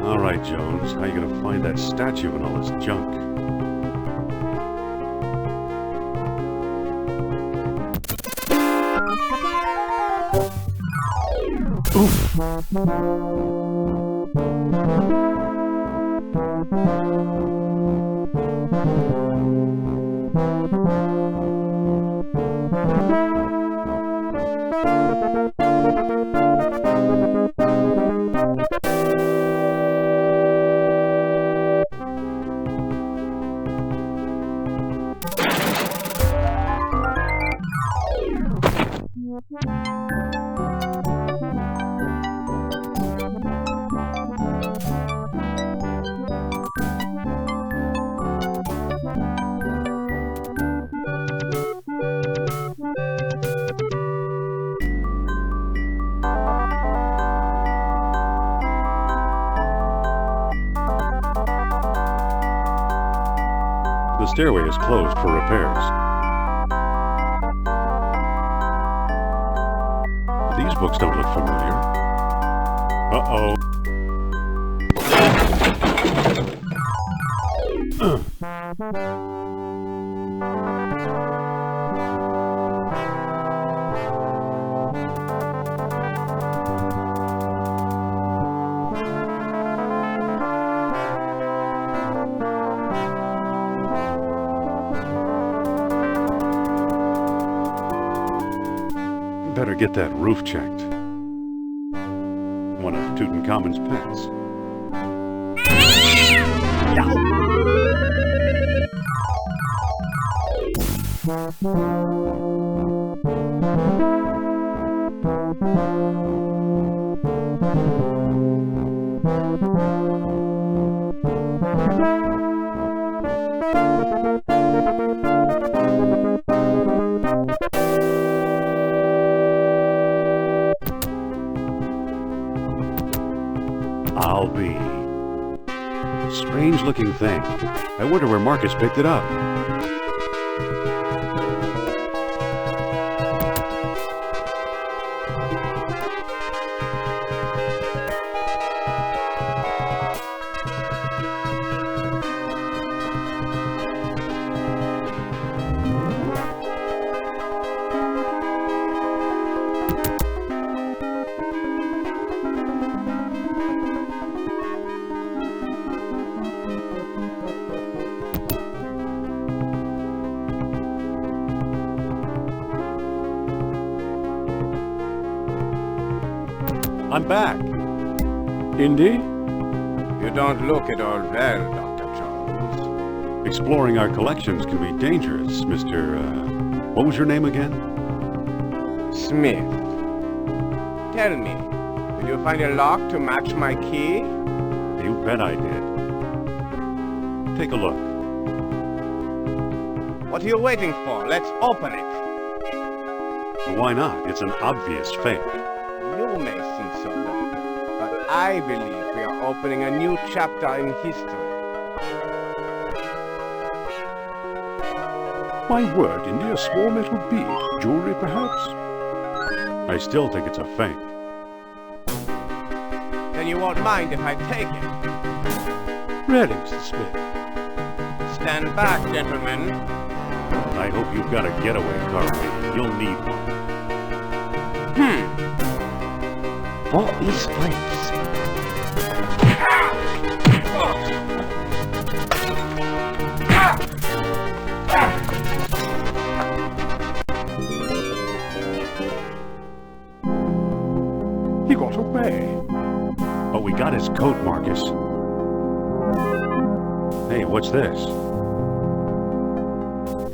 All right, Jones, how are you gonna find that statue and all this junk? The stairway is closed for repairs. These books don't look familiar. Uh-oh. Better get that roof checked. One of Tutankhamun's pets. I'll be. Strange looking thing. I wonder where Marcus picked it up. I'm back. Indy? You don't look at all well, Dr. Jones. Exploring our collections can be dangerous, Mr. What was your name again? Smith. Tell me, did you find a lock to match my key? You bet I did. Take a look. What are you waiting for? Let's open it. Why not? It's an obvious fake. You may think so, Doctor, but I believe we are opening a new chapter in history. My word, Indy, a small metal bead. Jewelry, perhaps? I still think it's a fake. Then you won't mind if I take it. Really, Mr. Smith? Stand back, gentlemen. I hope you've got a getaway car ready. You'll need one. What is this? He got away. But we got his coat, Marcus. Hey, what's this?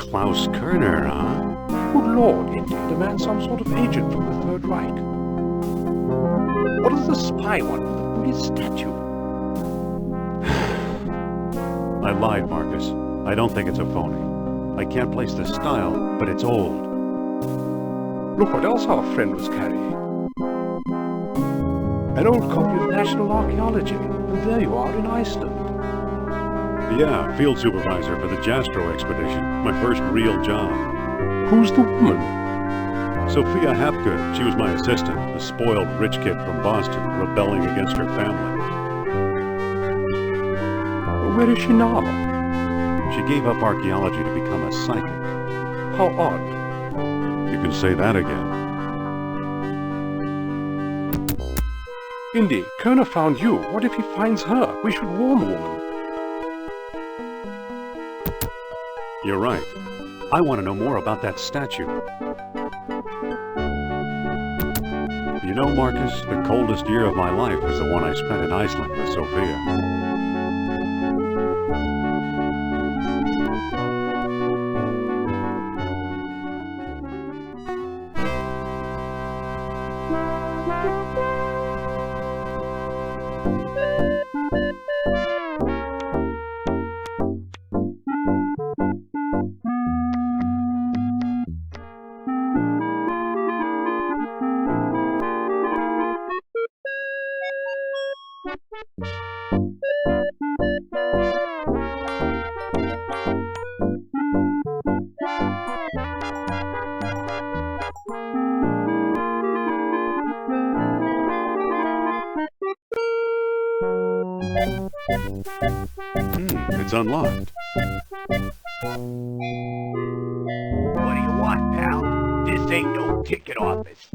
Klaus Kerner, huh? Good Lord, indeed, a man some sort of agent from the Third Reich. What does the spy want with the Buddhist statue? lied, Marcus. I don't think it's a phony. I can't place the style, but it's old. Look what else our friend was carrying. An old copy of National Archaeology, and there you are in Iceland. Yeah, field supervisor for the Jastro expedition. My first real job. Who's the woman? Sophia Hapgood. She was my assistant, a spoiled rich kid from Boston, rebelling against her family. Where is she now? She gave up archaeology to become a psychic. How odd. You can say that again. Indy, Kerner found you. What if he finds her? We should warn the woman. You're right. I want to know more about that statue. You know, Marcus, the coldest year of my life was the one I spent in Iceland with Sophia. It's unlocked. What do you want, pal? This ain't no ticket office.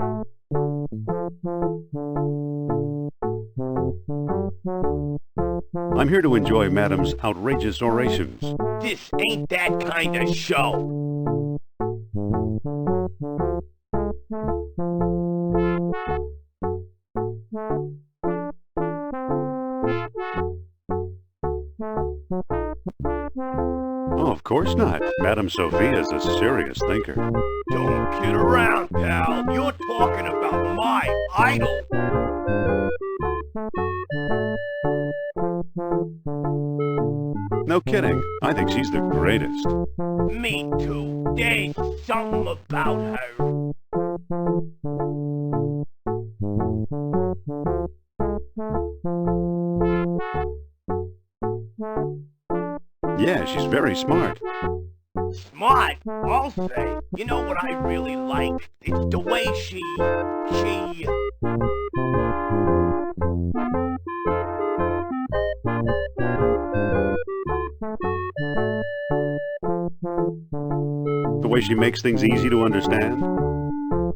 I'm here to enjoy Madam's outrageous orations. This ain't that kind of show. Oh, of course not. Madame Sophia is a serious thinker. Don't kid around, pal. You're talking about my idol. No kidding. I think she's the greatest. Me too. There's something about her. Yeah, she's very smart. Smart, I'll say. You know what I really like? It's the way she... The way she makes things easy to understand.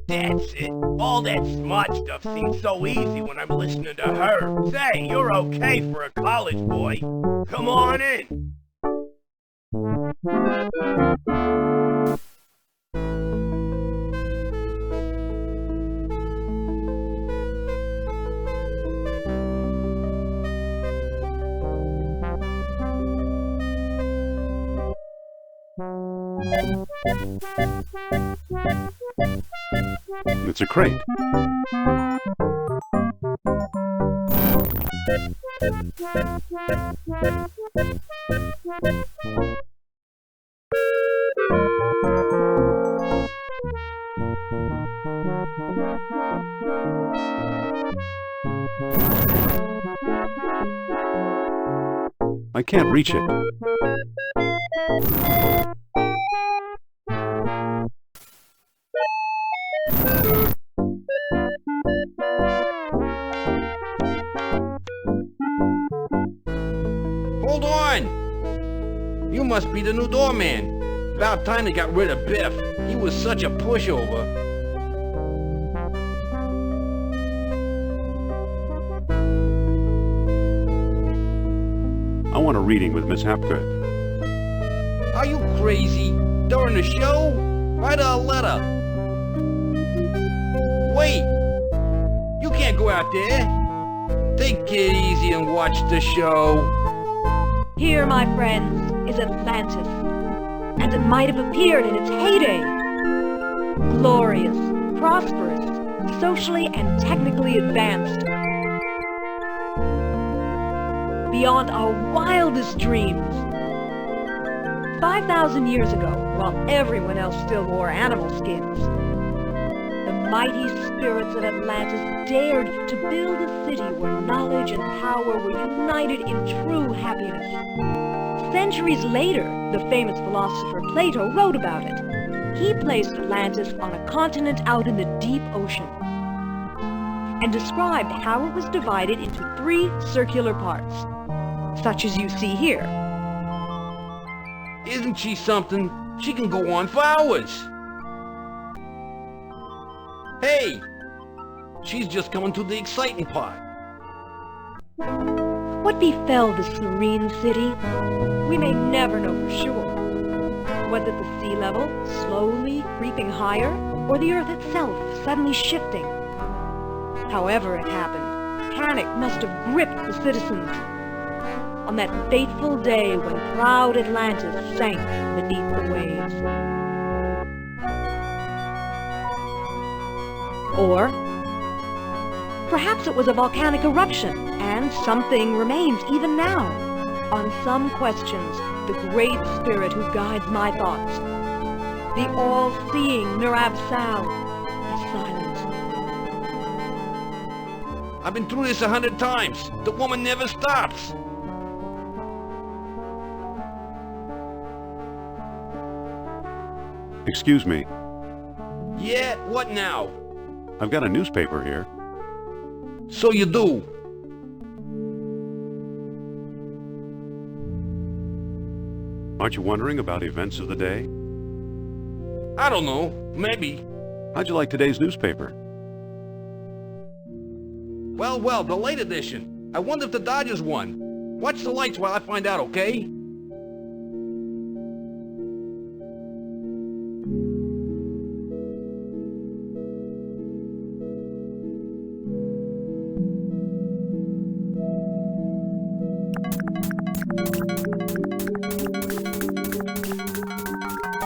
That's it. All that smart stuff seems so easy when I'm listening to her. Say, you're okay for a college boy. Come on in. It's a crate. I can't reach it. Hold on! You must be the new doorman. About time they got rid of Biff. He was such a pushover. I want a reading with Miss Hapgood. Are you crazy? During the show? Write her a letter. Wait! You can't go out there. Take it easy and watch the show. Here, my friends, is Atlantis, and it might have appeared in its heyday. Glorious, prosperous, socially and technically advanced. Beyond our wildest dreams, 5,000 years ago, while everyone else still wore animal skins, the mighty spirits of Atlantis dared to build a city where knowledge and power were united in true happiness. Centuries later, the famous philosopher Plato wrote about it. He placed Atlantis on a continent out in the deep ocean and described how it was divided into 3 circular parts, such as you see here. Isn't she something? She can go on for hours. Hey! She's just coming to the exciting part. What befell the serene city? We may never know for sure. Was it the sea level slowly creeping higher, or the earth itself suddenly shifting? However it happened, panic must have gripped the citizens on that fateful day when proud Atlantis sank beneath the waves. Or perhaps it was a volcanic eruption, and something remains even now. On some questions, the great spirit who guides my thoughts, the all-seeing Nurab-Sao, is silent. I've been through this 100 times. The woman never stops. Excuse me. Yeah, what now? I've got a newspaper here. So you do. Aren't you wondering about events of the day? I don't know. Maybe. How'd you like today's newspaper? Well, the late edition. I wonder if the Dodgers won. Watch the lights while I find out, okay?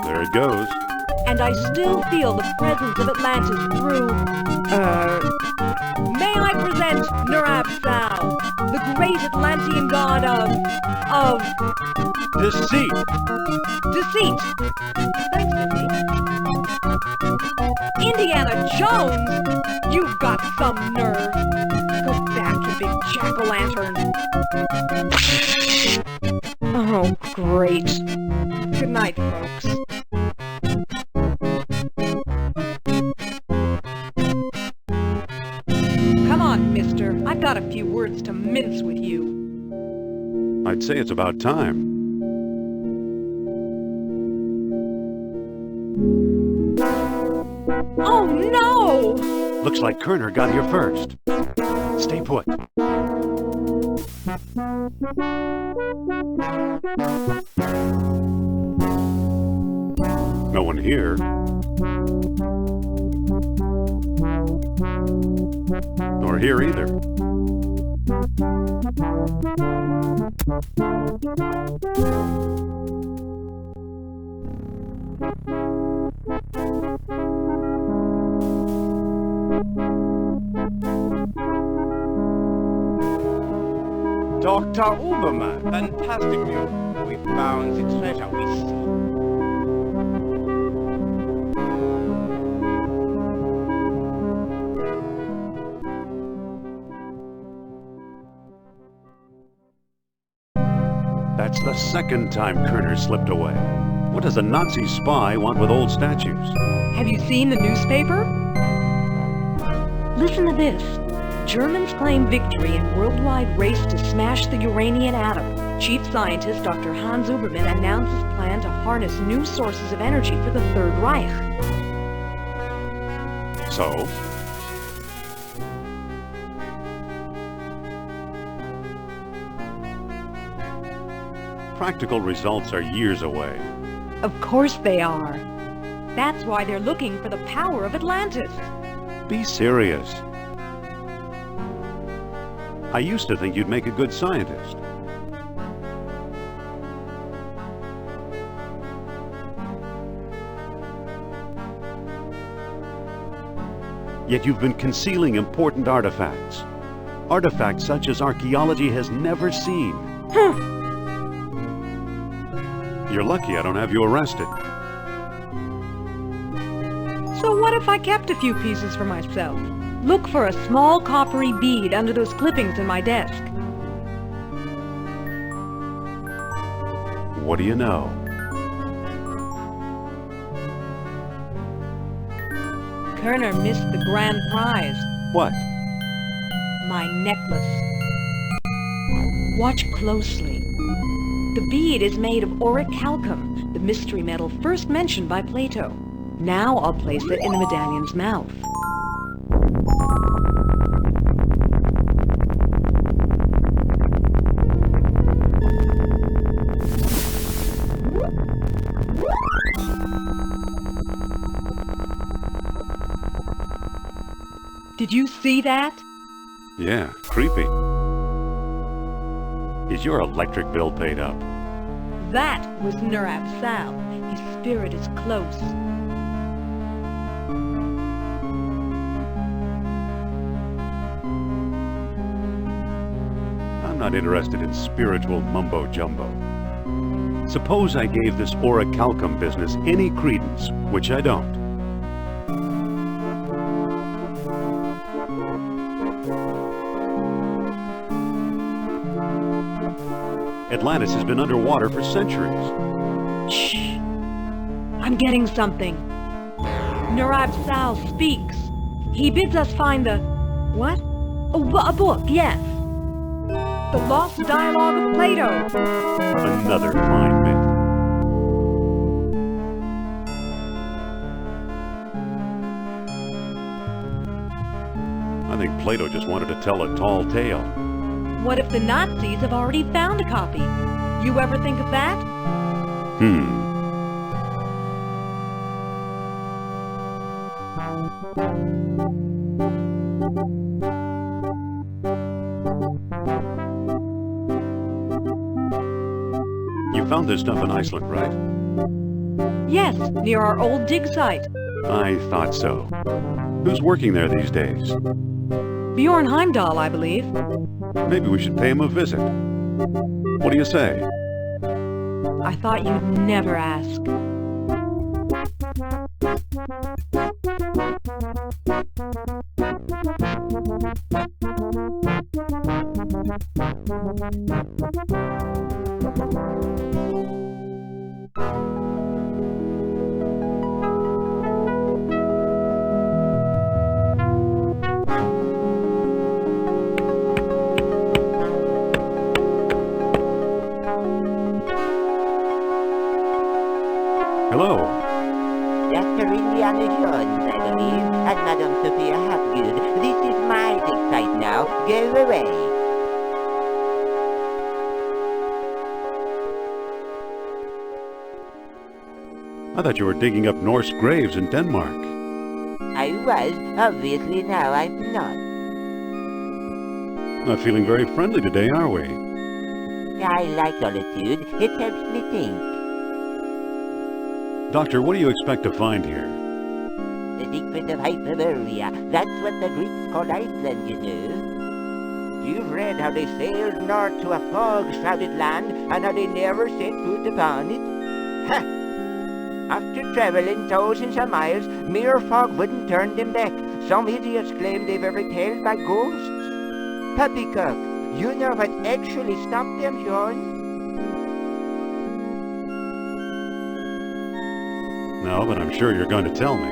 There it goes. And I still feel the presence of Atlantis through, may I present Nurab-Sao, the great Atlantean god of Deceit! deceit. Thanks, Mindy. Indiana Jones? You've got some nerve. Go back, you big jack-o'-lantern. Oh, great. Good night, folks. Come on, mister. I've got a few words to mince with you. I'd say it's about time. Oh, no! Looks like Kerner got here first. Stay put. No one here. Nor here either. Dr. Uberman, fantastic news. We found the treasure we seek. That's the second time Kerner slipped away. What does a Nazi spy want with old statues? Have you seen the newspaper? Listen to this. Germans claim victory in worldwide race to smash the uranium atom. Chief scientist Dr. Hans Uberman announces plan to harness new sources of energy for the Third Reich. So? Practical results are years away. Of course they are. That's why they're looking for the power of Atlantis. Be serious. I used to think you'd make a good scientist. Yet you've been concealing important artifacts. Artifacts such as archaeology has never seen. You're lucky I don't have you arrested. So what if I kept a few pieces for myself? Look for a small coppery bead under those clippings in my desk. What do you know? Kerner missed the grand prize, What? my necklace. Watch closely. The bead is made of orichalcum, the mystery metal first mentioned by Plato. Now I'll place it in the medallion's mouth. Did you see that? Yeah, creepy. Is your electric bill paid up? That was Nurab Sal. His spirit is close. I'm not interested in spiritual mumbo-jumbo. Suppose I gave this orichalcum business any credence, which I don't. Atlantis has been underwater for centuries. Shh! I'm getting something. Nurab Sal speaks. He bids us find the... what? A book, yes. The Lost Dialogue of Plato. Another fine myth. I think Plato just wanted to tell a tall tale. What if the Nazis have already found a copy? You ever think of that? You found this stuff in Iceland, right? Yes, near our old dig site. I thought so. Who's working there these days? Bjorn Heimdall, I believe. Maybe we should pay him a visit. What do you say? I thought you'd never ask. Hello. Dr. Indiana Jones, I believe, and Madam Sophia Hapgood. This is my dig site now. Go away. I thought you were digging up Norse graves in Denmark. I was. Obviously now I'm not. Not feeling very friendly today, are we? I like solitude. It helps me think. Doctor, what do you expect to find here? The secret of Hyperborea. That's what the Greeks called Iceland, you know. You've read how they sailed north to a fog-shrouded land and how they never set foot upon it? Ha! After traveling thousands of miles, mere fog wouldn't turn them back. Some idiots claim they were repelled by ghosts. Poppycock, you know what actually stopped them, John? No, but I'm sure you're going to tell me.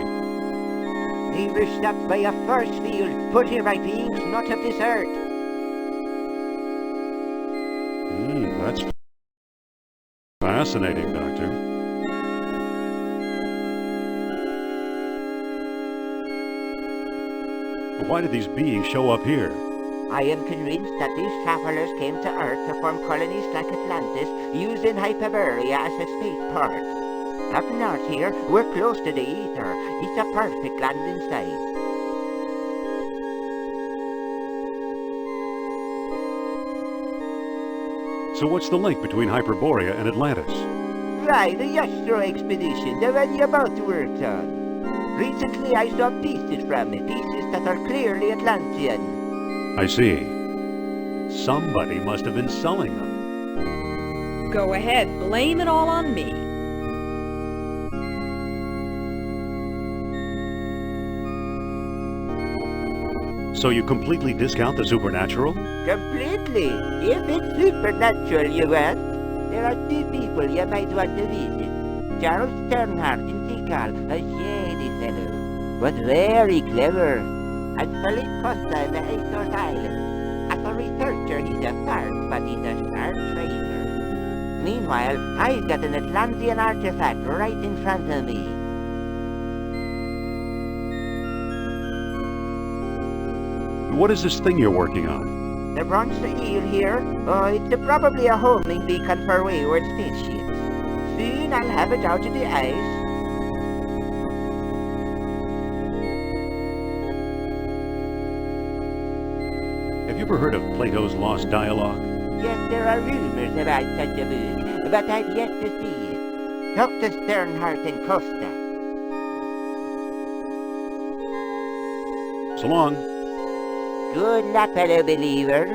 They were stopped by a force field put here by beings not of this earth. That's fascinating, Doctor. But why did these beings show up here? I am convinced that these travelers came to Earth to form colonies like Atlantis, using Hyperborea as a spaceport. Up north here, we're close to the ether. It's a perfect landing site. So what's the link between Hyperborea and Atlantis? Right, the Yastro expedition, the one you both worked on. Recently I saw pieces from it, pieces that are clearly Atlantean. I see. Somebody must have been selling them. Go ahead, blame it all on me. So you completely discount the supernatural? Completely. If it's supernatural, you ask, there are two people you might want to visit. Charles Sternhardt in Tikal, a shady fellow, but very clever. And Philip Costa in the Azores Islands. As a researcher, he's a farce, but he's a sharp trader. Meanwhile, I've got an Atlantean artifact right in front of me. What is this thing you're working on? The bronze eel here? Oh, it's probably a homing beacon for wayward spaceships. Soon I'll have it out of the ice. Have you ever heard of Plato's Lost Dialogue? Yes, there are rumors about such a book, but I've yet to see it. Dr. Sternhardt and Costa. So long. Good luck, fellow believer.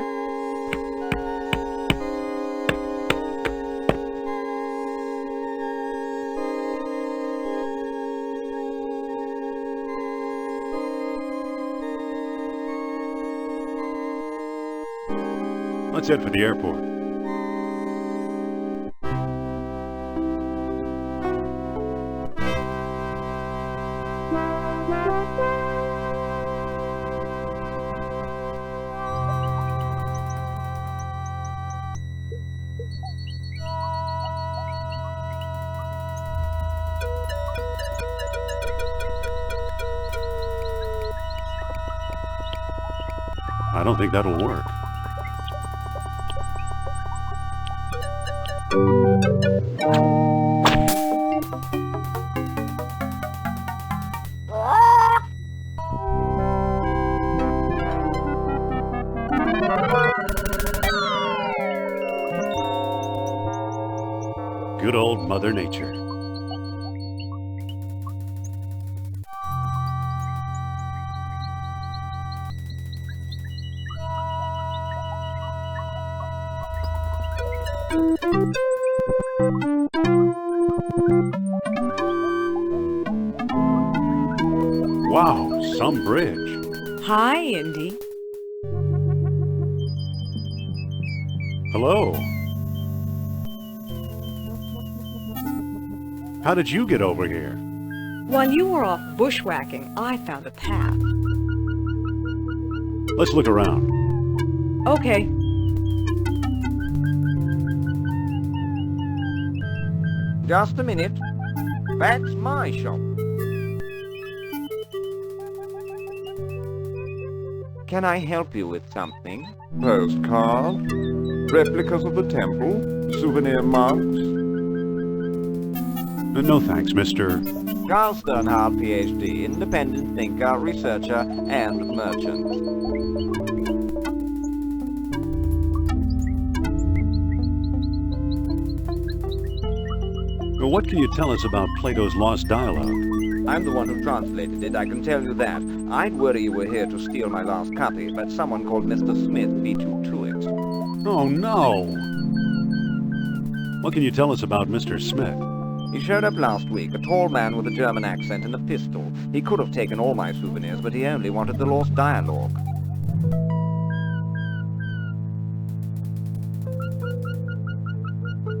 Let's head for the airport. I don't think that'll work. Good old Mother Nature. Wow, some bridge. Hi, Indy. Hello. How did you get over here? While you were off bushwhacking, I found a path. Let's look around. Okay. Just a minute. That's my shop. Can I help you with something? Postcard, replicas of the temple, souvenir mugs. No thanks, Mr. Charles Sternhardt, PhD, independent thinker, researcher, and merchant. Well, what can you tell us about Plato's Lost Dialogue? I'm the one who translated it, I can tell you that. I'd worry you were here to steal my last copy, but someone called Mr. Smith beat you to it. Oh, no! What can you tell us about Mr. Smith? He showed up last week, a tall man with a German accent and a pistol. He could have taken all my souvenirs, but he only wanted the lost dialogue.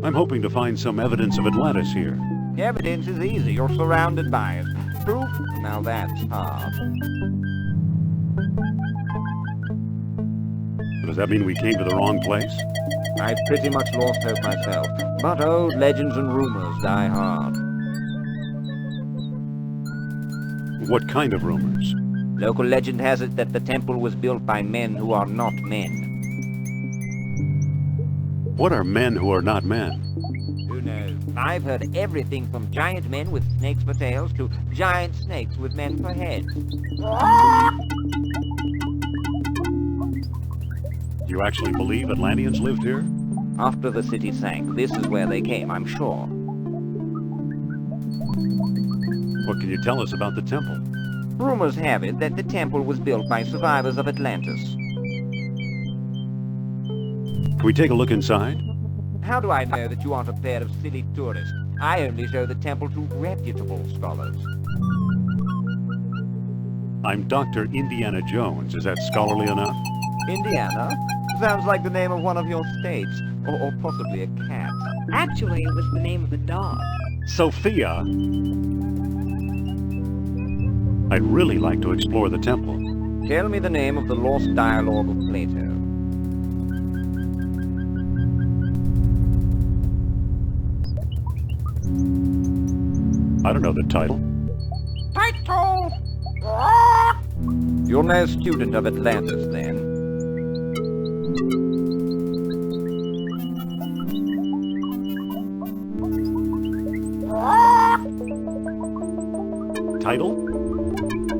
I'm hoping to find some evidence of Atlantis here. Evidence is easy, you're surrounded by it. Proof? Now that's hard. Does that mean we came to the wrong place? I've pretty much lost hope myself, but old legends and rumors die hard. What kind of rumors? Local legend has it that the temple was built by men who are not men. What are men who are not men? Who knows? I've heard everything from giant men with snakes for tails to giant snakes with men for heads. Do you actually believe Atlanteans lived here? After the city sank, this is where they came, I'm sure. What can you tell us about the temple? Rumors have it that the temple was built by survivors of Atlantis. Can we take a look inside? How do I know that you aren't a pair of silly tourists? I only show the temple to reputable scholars. I'm Dr. Indiana Jones. Is that scholarly enough? Indiana? Sounds like the name of one of your states, or possibly a cat. Actually, it was the name of a dog. Sophia! I'd really like to explore the temple. Tell me the name of the lost dialogue of Plato. I don't know the title. Title! You're no student of Atlantis, then. Title?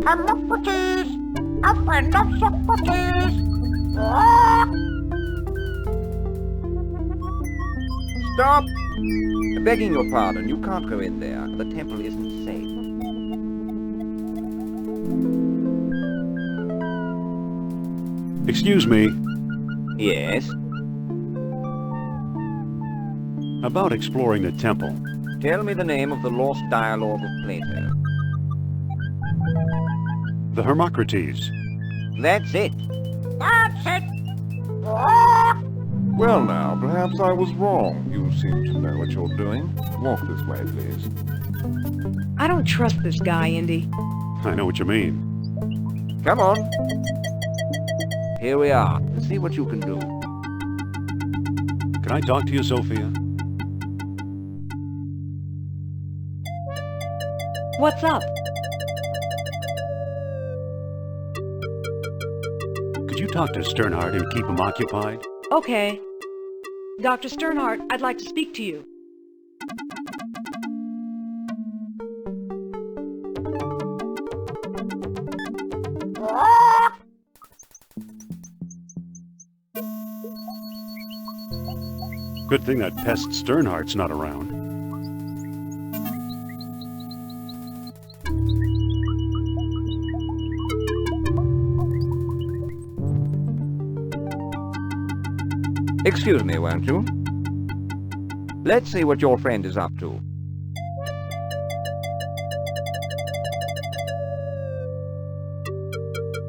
Hermocrates! A friend of Socrates! Stop! Begging your pardon, you can't go in there. The temple isn't safe. Excuse me. Yes? About exploring the temple. Tell me the name of the lost dialogue of Plato. The Hermocrates. That's it. That's it! Well now, perhaps I was wrong. You seem to know what you're doing. Walk this way, please. I don't trust this guy, Indy. I know what you mean. Come on. Here we are. See what you can do. Can I talk to you, Sophia? What's up? Could you talk to Sternhardt and keep him occupied? Okay. Dr. Sternhardt, I'd like to speak to you. Good thing that pest Sternhardt's not around. Excuse me, won't you? Let's see what your friend is up to.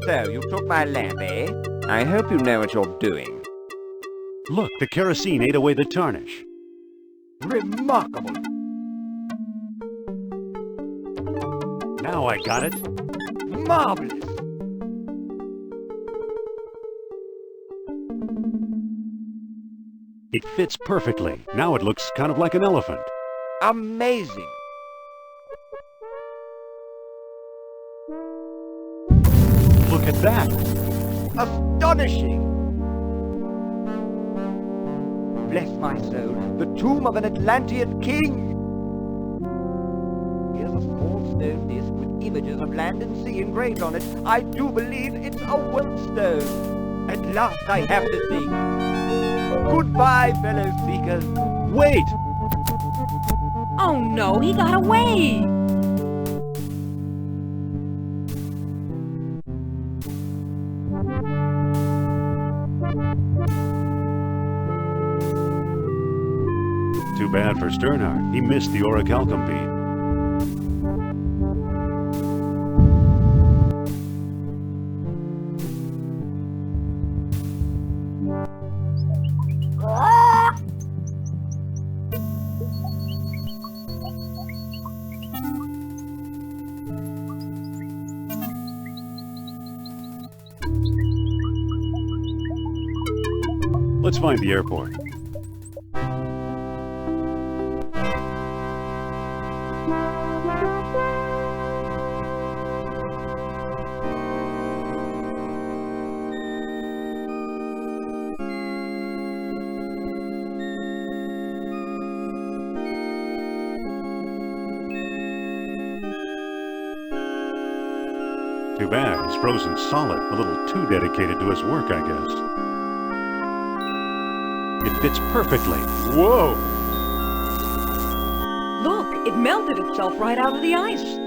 So, you took my lamp, eh? I hope you know what you're doing. Look, the kerosene ate away the tarnish. Remarkable! Now I got it. Marvelous! It fits perfectly. Now it looks kind of like an elephant. Amazing! Look at that. Astonishing! Bless my soul, the tomb of an Atlantean king! Here's a small stone disc with images of land and sea engraved on it. I do believe it's a well stone. At last I have the thing. Goodbye, fellow seekers. Wait! Oh no, he got away! Too bad for Sternhardt. He missed the orichalcum beam. Let's find the airport. Too bad, he's frozen solid. A little too dedicated to his work, I guess. It fits perfectly. Whoa! Look, it melted itself right out of the ice.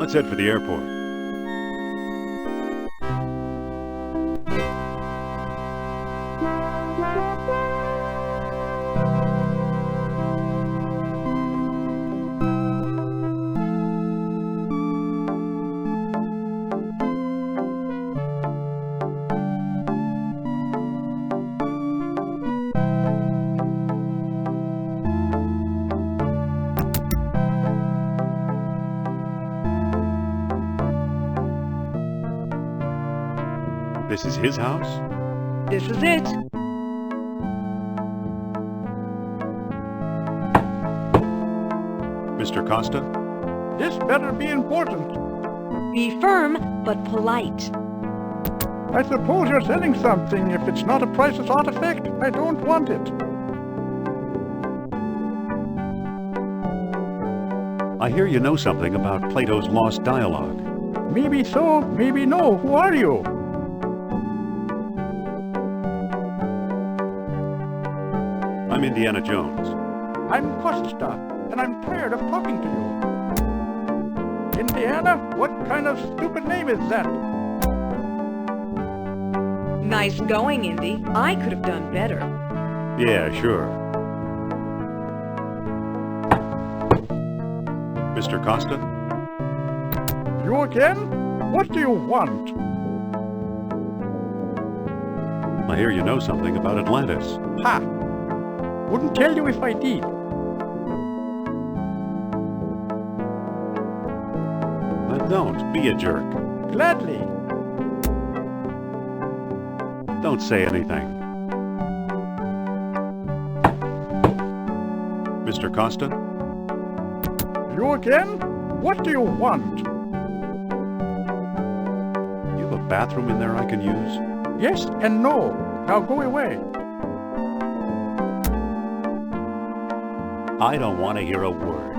Let's head for the airport. This is his house? This is it. Mr. Costa? This better be important. Be firm, but polite. I suppose you're selling something. If it's not a priceless artifact, I don't want it. I hear you know something about Plato's lost dialogue. Maybe so, maybe no. Who are you? I'm Indiana Jones. I'm Costa, and I'm tired of talking to you. Indiana? What kind of stupid name is that? Nice going, Indy. I could have done better. Yeah, sure. Mr. Costa? You again? What do you want? I hear you know something about Atlantis. Ha! Wouldn't tell you if I did. Then don't be a jerk. Gladly. Don't say anything. Mr. Costa? You again? What do you want? You have a bathroom in there I can use? Yes and no. Now go away. I don't want to hear a word.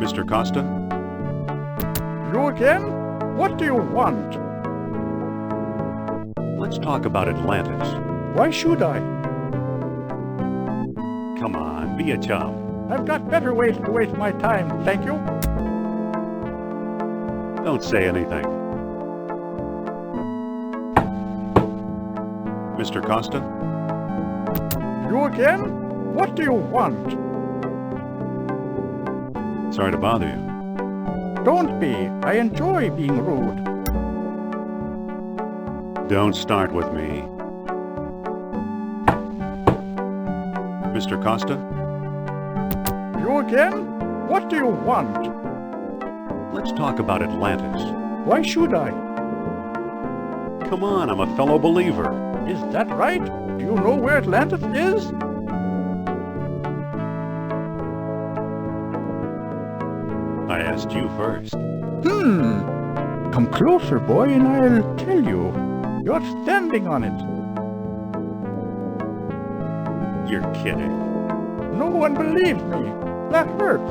Mr. Costa? You again? What do you want? Let's talk about Atlantis. Why should I? Come on, be a chum. I've got better ways to waste my time, thank you. Don't say anything. Mr. Costa? You again? What do you want? Sorry to bother you. Don't be. I enjoy being rude. Don't start with me. Mr. Costa? You again? What do you want? Let's talk about Atlantis. Why should I? Come on, I'm a fellow believer. Is that right? Do you know where Atlantis is? I asked you first. Come closer, boy, and I'll tell you. You're standing on it. You're kidding. No one believes me. That hurts.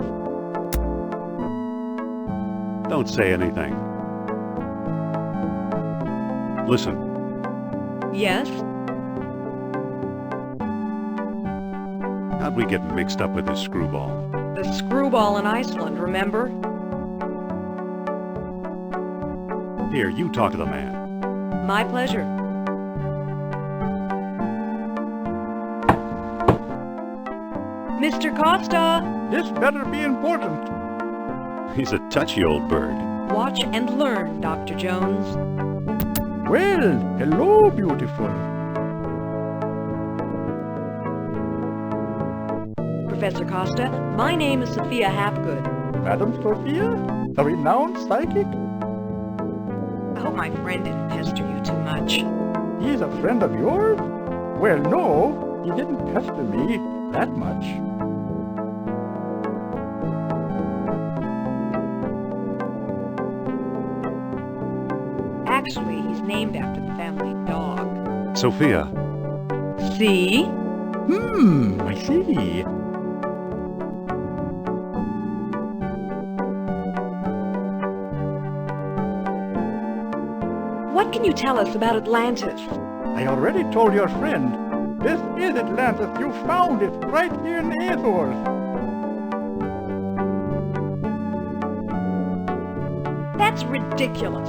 Don't say anything. Listen, Yes? how'd we get mixed up with this screwball? The screwball in Iceland, remember? Here, you talk to the man. My pleasure. Mr. Costa! This better be important. He's a touchy old bird. Watch and learn, Dr. Jones. Well, hello, beautiful. Professor Costa, my name is Sophia Hapgood. Madam Sophia? The renowned psychic? I hope my friend didn't pester you too much. He's a friend of yours? Well, no, he didn't pester me that much. Actually, he's named after the family dog. Sophia, See? I see. What can you tell us about Atlantis? I already told your friend. This is Atlantis. You found it right here in the Azores. That's ridiculous.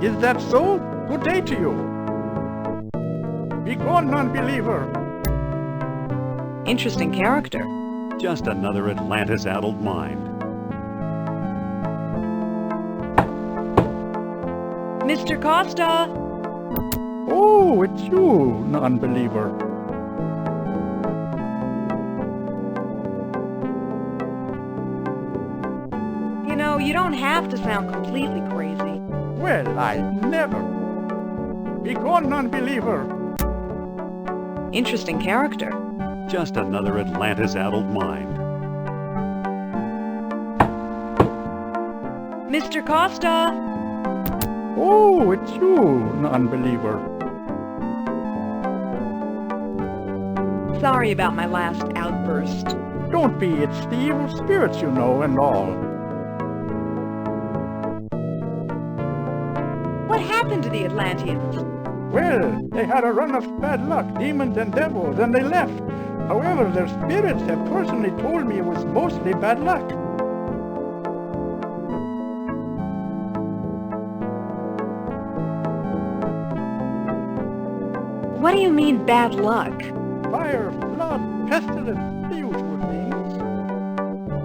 Is that so? Good day to you. Begone, non-believer. Interesting character. Just another Atlantis-addled mind. Mr. Costa! Oh, it's you, non-believer. You know, you don't have to sound completely crazy. Well, I never. Begone, non-believer. Interesting character. Just another Atlantis-addled mind. Mr. Costa! Oh, it's you, non-believer. Sorry about my last outburst. Don't be, it's the evil spirits, you know, and all. What happened to the Atlanteans? Well, they had a run of bad luck, demons and devils, and they left. However, their spirits have personally told me it was mostly bad luck. What do you mean, bad luck? Fire, flood, pestilence, the usual things.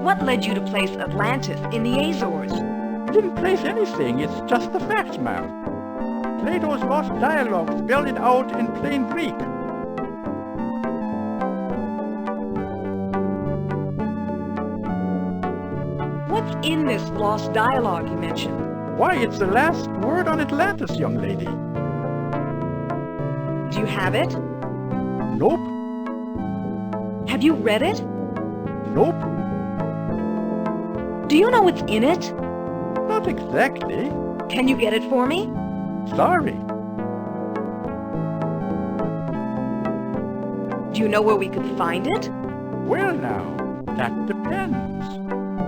What led you to place Atlantis in the Azores? I didn't place anything, it's just the facts, ma'am. Plato's lost dialogue spelled it out in plain Greek. What's in this lost dialogue you mentioned? Why, it's the last word on Atlantis, young lady. Do you have it? Nope, Have you read it? nope, Do you know what's in it? not exactly. Can you get it for me? Sorry. Do you know where we could find it? Well now, that depends.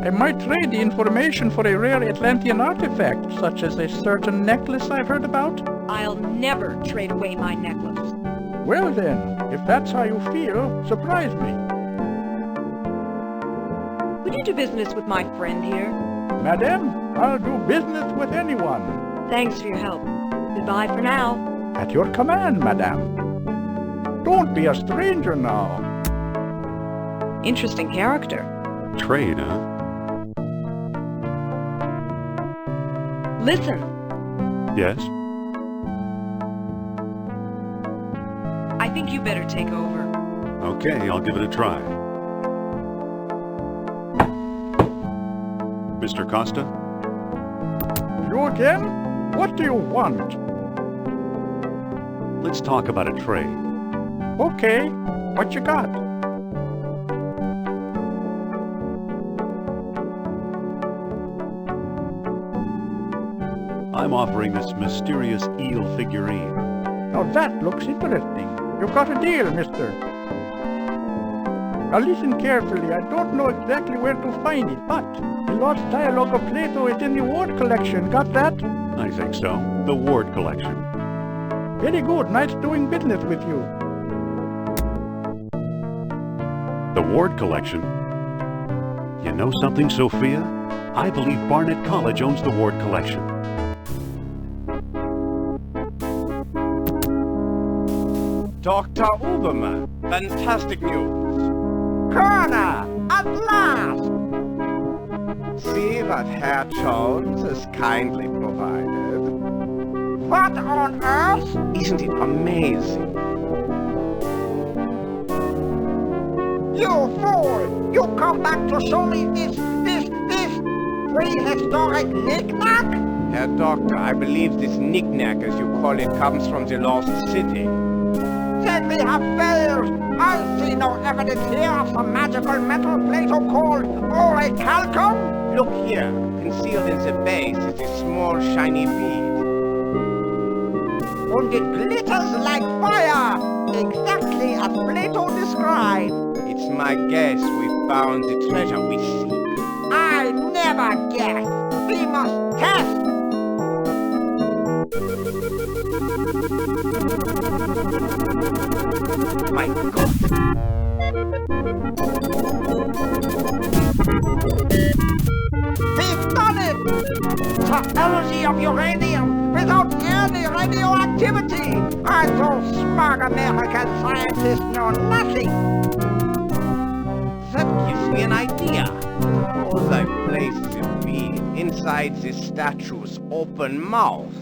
I might trade the information for a rare Atlantean artifact, such as a certain necklace I've heard about. I'll never trade away my necklace. Well then, if that's how you feel, surprise me. Would you do business with my friend here? Madame, I'll do business with anyone. Thanks for your help. Goodbye for now. At your command, madame. Don't be a stranger now. Interesting character. Trade, huh? Listen, Yes? I think you better take over. Okay, I'll give it a try. Mr. Costa? You again? What do you want? Let's talk about a trade. Okay, what you got? I'm offering this mysterious eel figurine. Now that looks interesting. You got a deal, mister. Now listen carefully. I don't know exactly where to find it, but the lost dialogue of Plato is in the Ward collection. Got that? I think so. The Ward collection. Very good. Nice doing business with you. The Ward collection? You know something, Sophia? I believe Barnett College owns the Ward collection. Dr. Uberman, fantastic news. Colonel, at last! See what Herr Jones has kindly provided. What on earth? Isn't it amazing? You fool! You come back to show me this prehistoric knick-knack? Herr Doctor, I believe this knick-knack, as you call it, comes from the lost city. Then we have failed. I see no evidence here of some magical metal Plato called orichalcum. Look here, concealed in the base is a small shiny bead. And it glitters like fire, exactly as Plato described. It's my guess we found the treasure we seek. I never guess. We must test. My God, We've done it! The energy of uranium without any radioactivity! And those smug American scientists know nothing! That gives me an idea. Suppose I place the beam inside the statue's open mouth.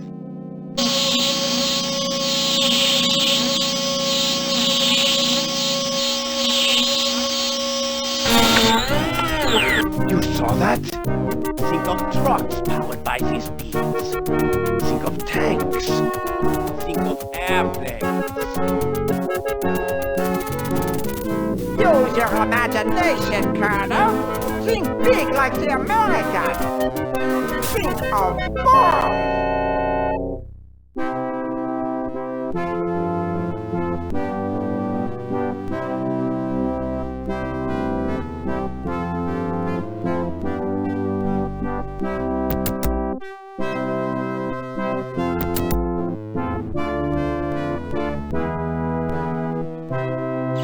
You saw that? Think of trucks powered by these beams. Think of tanks. Think of airplanes. Use your imagination, Colonel! Think big like the Americans! Think of bombs!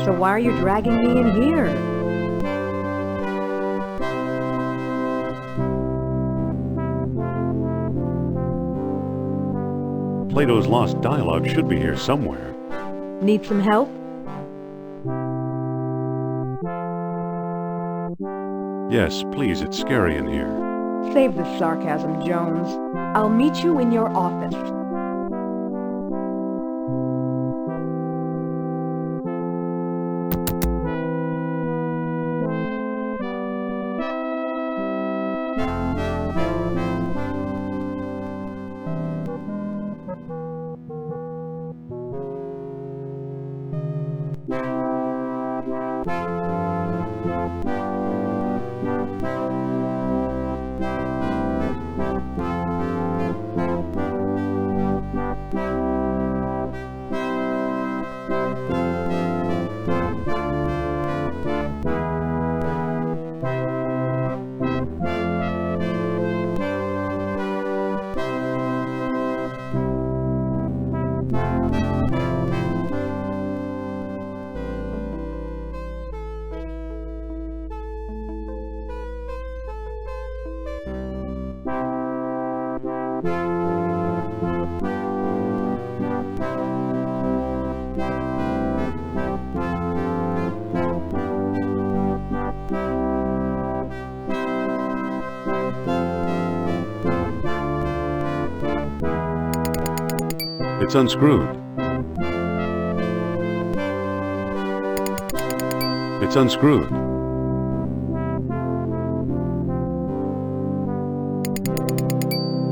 So why are you dragging me in here? Plato's Lost Dialogue should be here somewhere. Need some help? Yes, please, it's scary in here. Save the sarcasm, Jones. I'll meet you in your office. It's unscrewed. It's unscrewed.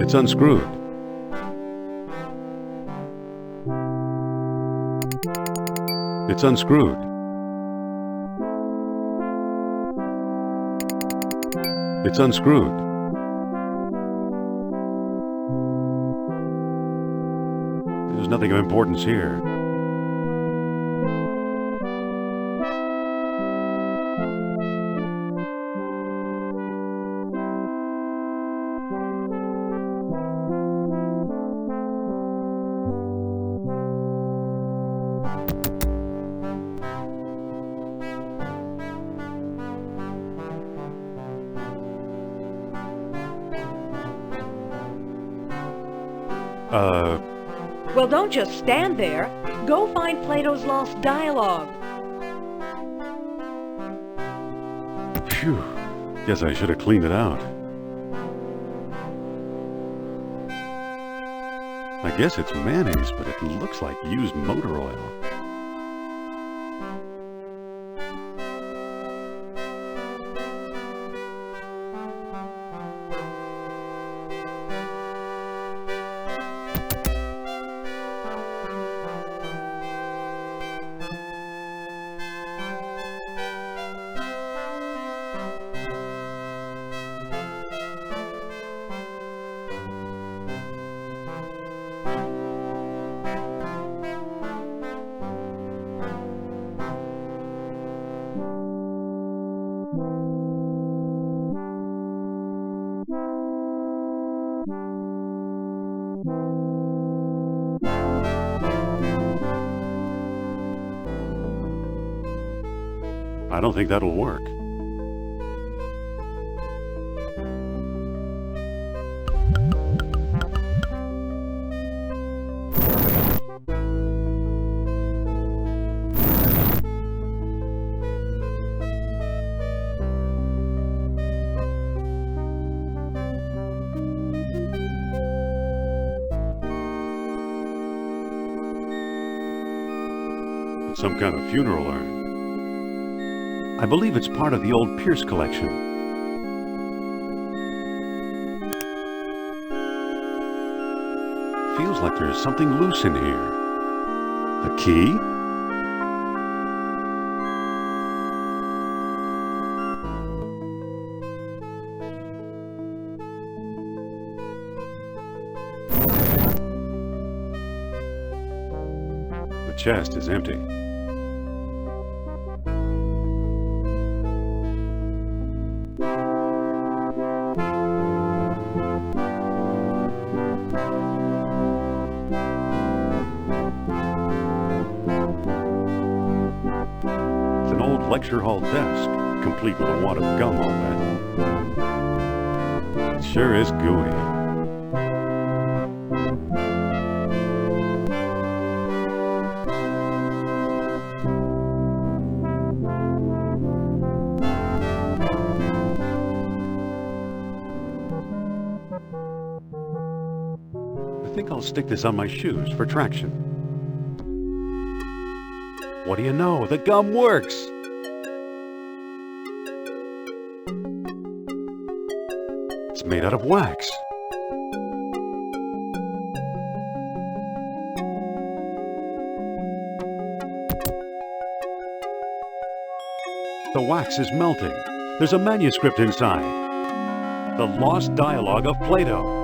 It's unscrewed. It's unscrewed. It's unscrewed. There's nothing of importance here. Well, don't just stand there. Go find Plato's Lost Dialogue. Phew. Guess I should have cleaned it out. I guess it's mayonnaise, but it looks like used motor oil. I don't think that'll work. Some kind of funeral urn. I believe it's part of the old Pierce collection. Feels like there's something loose in here. A key? The chest is empty. Lecture hall desk, complete with a wad of gum, I'll bet. It sure is gooey. I think I'll stick this on my shoes for traction. What do you know? The gum works! It's made out of wax. The wax is melting. There's a manuscript inside. The Lost Dialogue of Plato.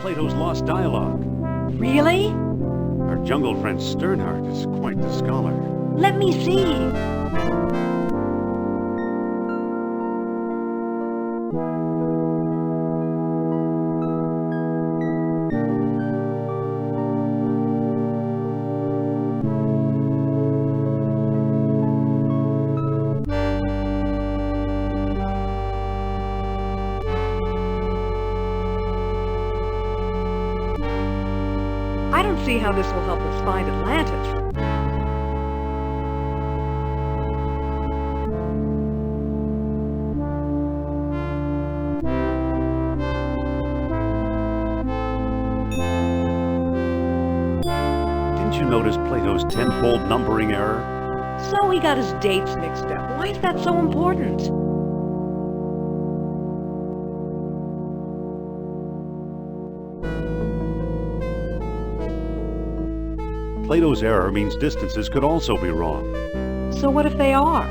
Plato's Lost Dialogue. Really? Our jungle friend Sternhardt is quite the scholar. Let me see. I don't see how this will help us find Atlantis. Didn't you notice Plato's tenfold numbering error? So he got his dates mixed up. Why is that so important? Plato's error means distances could also be wrong. So what if they are?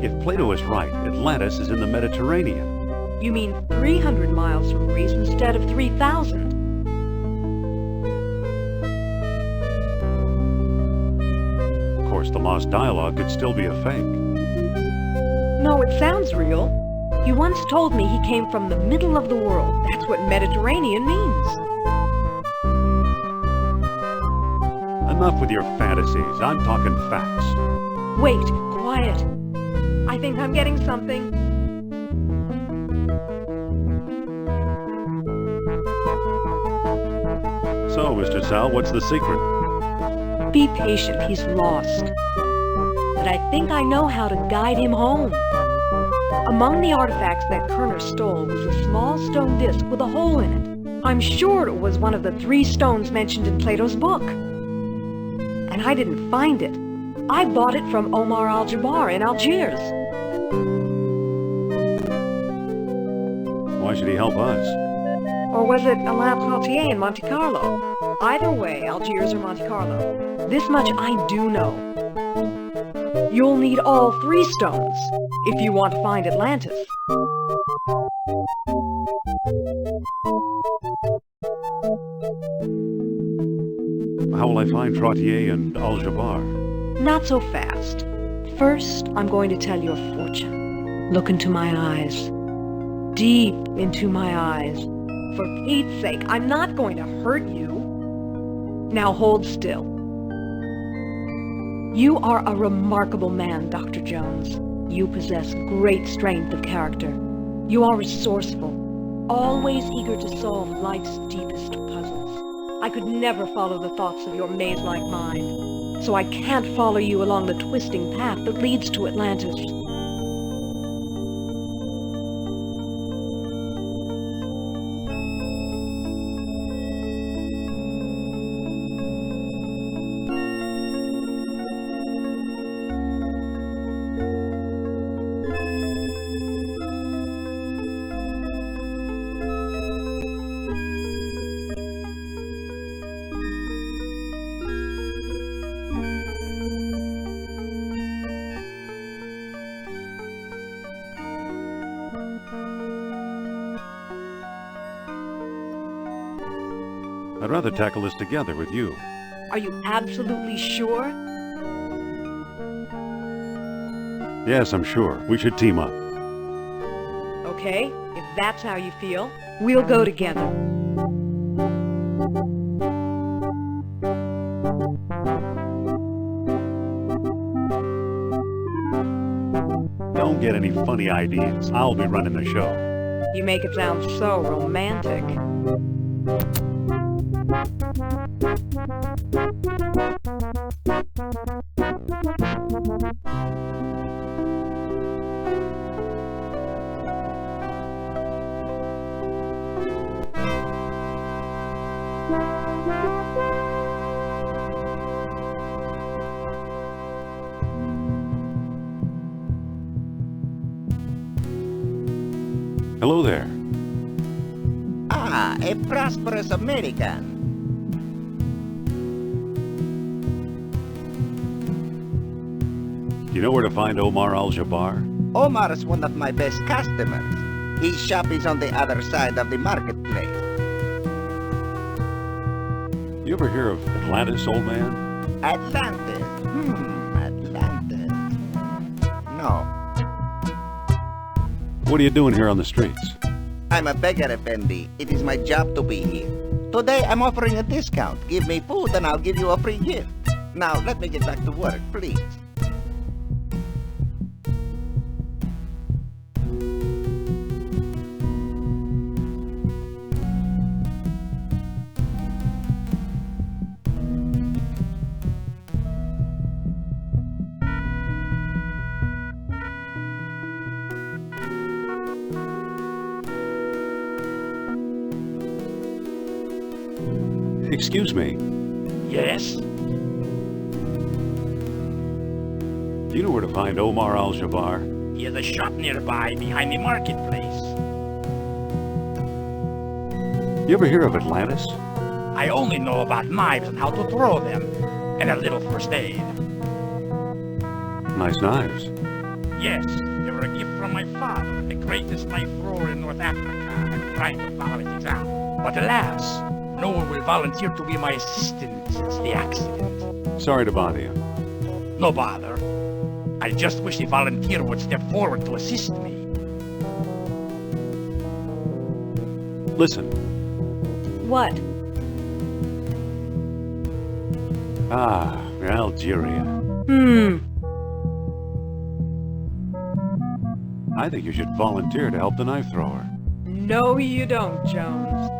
If Plato is right, Atlantis is in the Mediterranean. You mean 300 miles from Greece instead of 3,000? Of course, the Lost Dialogue could still be a fake. No, it sounds real. He once told me he came from the middle of the world. That's what Mediterranean means. Enough with your fantasies. I'm talking facts. Wait, quiet. I think I'm getting something. So, Mr. Sal, what's the secret? Be patient, he's lost. But I think I know how to guide him home. Among the artifacts that Kerner stole was a small stone disc with a hole in it. I'm sure it was one of the 3 stones mentioned in Plato's book. And I didn't find it. I bought it from Omar Al-Jabbar in Algiers. Why should he help us? Or was it Alain Gaultier in Monte Carlo? Either way, Algiers or Monte Carlo. This much I do know. You'll need all 3 stones if you want to find Atlantis. How will I find Trottier and Al-Jabbar? Not so fast. First, I'm going to tell you a fortune. Look into my eyes. Deep into my eyes. For Pete's sake, I'm not going to hurt you. Now hold still. You are a remarkable man, Dr. Jones. You possess great strength of character. You are resourceful, always eager to solve life's deepest puzzles. I could never follow the thoughts of your maze-like mind, so I can't follow you along the twisting path that leads to Atlantis. I'd rather tackle this together with you. Are you absolutely sure? Yes, I'm sure. We should team up. Okay, if that's how you feel, we'll go together. Don't get any funny ideas. I'll be running the show. You make it sound so romantic. Hello there. Ah, a prosperous American. Do you know where to find Omar Al-Jabbar? Omar is one of my best customers. His shop is on the other side of the marketplace. You ever hear of Atlantis, old man? Atlantis. Atlantis. No. What are you doing here on the streets? I'm a beggar, Effendi. It is my job to be here. Today I'm offering a discount. Give me food and I'll give you a free gift. Now let me get back to work, please. Excuse me. Yes? Do you know where to find Omar Al-Jabbar? He has a shop nearby behind the marketplace. You ever hear of Atlantis? I only know about knives and how to throw them, and a little first aid. Nice knives. Yes, they were a gift from my father, the greatest knife thrower in North Africa. I'm trying to follow his example. But alas, no one will volunteer to be my assistant since the accident. Sorry to bother you. No bother. I just wish a volunteer would step forward to assist me. Listen. What? Ah, Algeria. I think you should volunteer to help the knife thrower. No, you don't, Jones.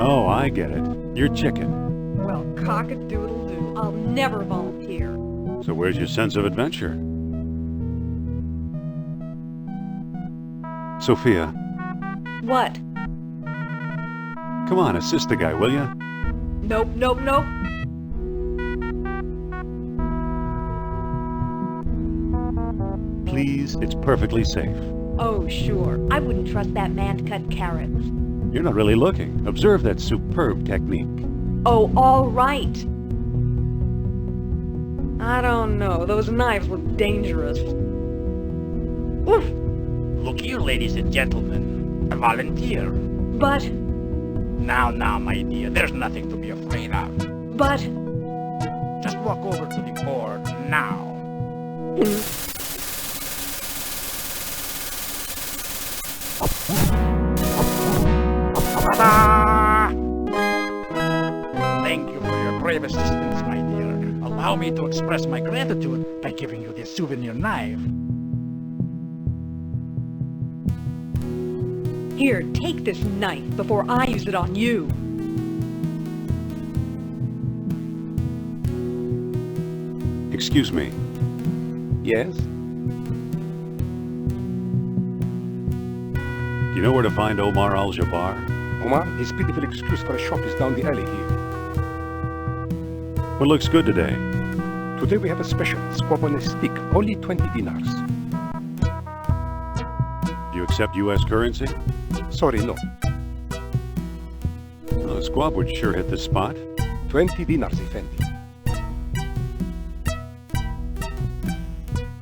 Oh, I get it. You're chicken. Well, cock-a-doodle-doo. I'll never volunteer. So where's your sense of adventure? Sophia, What? come on, assist the guy, will you? Nope, nope, nope. Please, it's perfectly safe. Oh, sure. I wouldn't trust that man to cut carrots. You're not really looking. Observe that superb technique. Oh, all right. I don't know. Those knives look dangerous. Oof. Look here, ladies and gentlemen. I volunteer. But, Now, my dear, there's nothing to be afraid of. but... Just walk over to the board now. Ta-da! Thank you for your brave assistance, my dear. Allow me to express my gratitude by giving you this souvenir knife. Here, take this knife before I use it on you. Excuse me. Yes? Do you know where to find Omar Al-Jabbar? Omar, his pitiful excuse for a shop is down the alley here. What looks good today? Today we have a special, squab on a stick, only 20 dinars. Do you accept U.S. currency? Sorry, no. Well, a squab would sure hit the spot. 20 dinars, Effendi.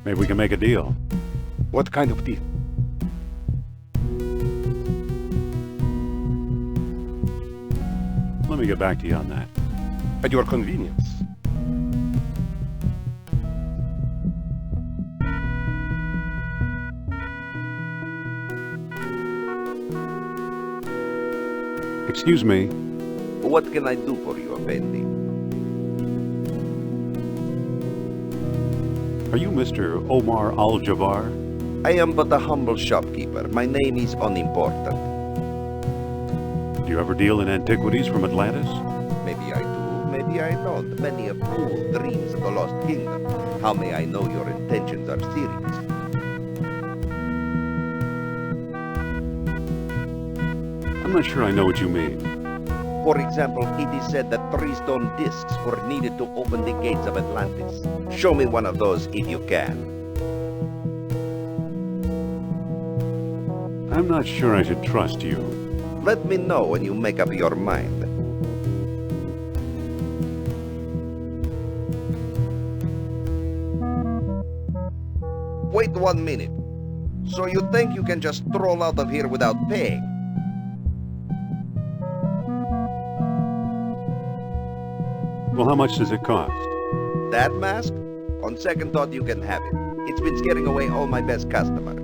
Maybe we can make a deal. What kind of deal? Let me get back to you on that. At your convenience. Excuse me. What can I do for you, Effendi? Are you Mr. Omar Al-Jabbar? I am but a humble shopkeeper. My name is unimportant. Do you ever deal in antiquities from Atlantis? Maybe I do, maybe I don't. Many a fool dreams of the lost kingdom. How may I know your intentions are serious? I'm not sure I know what you mean. For example, it is said that 3 stone discs were needed to open the gates of Atlantis. Show me one of those if you can. I'm not sure I should trust you. Let me know when you make up your mind. Wait 1 minute. So you think you can just stroll out of here without paying? Well, how much does it cost? That mask? On second thought, you can have it. It's been scaring away all my best customers.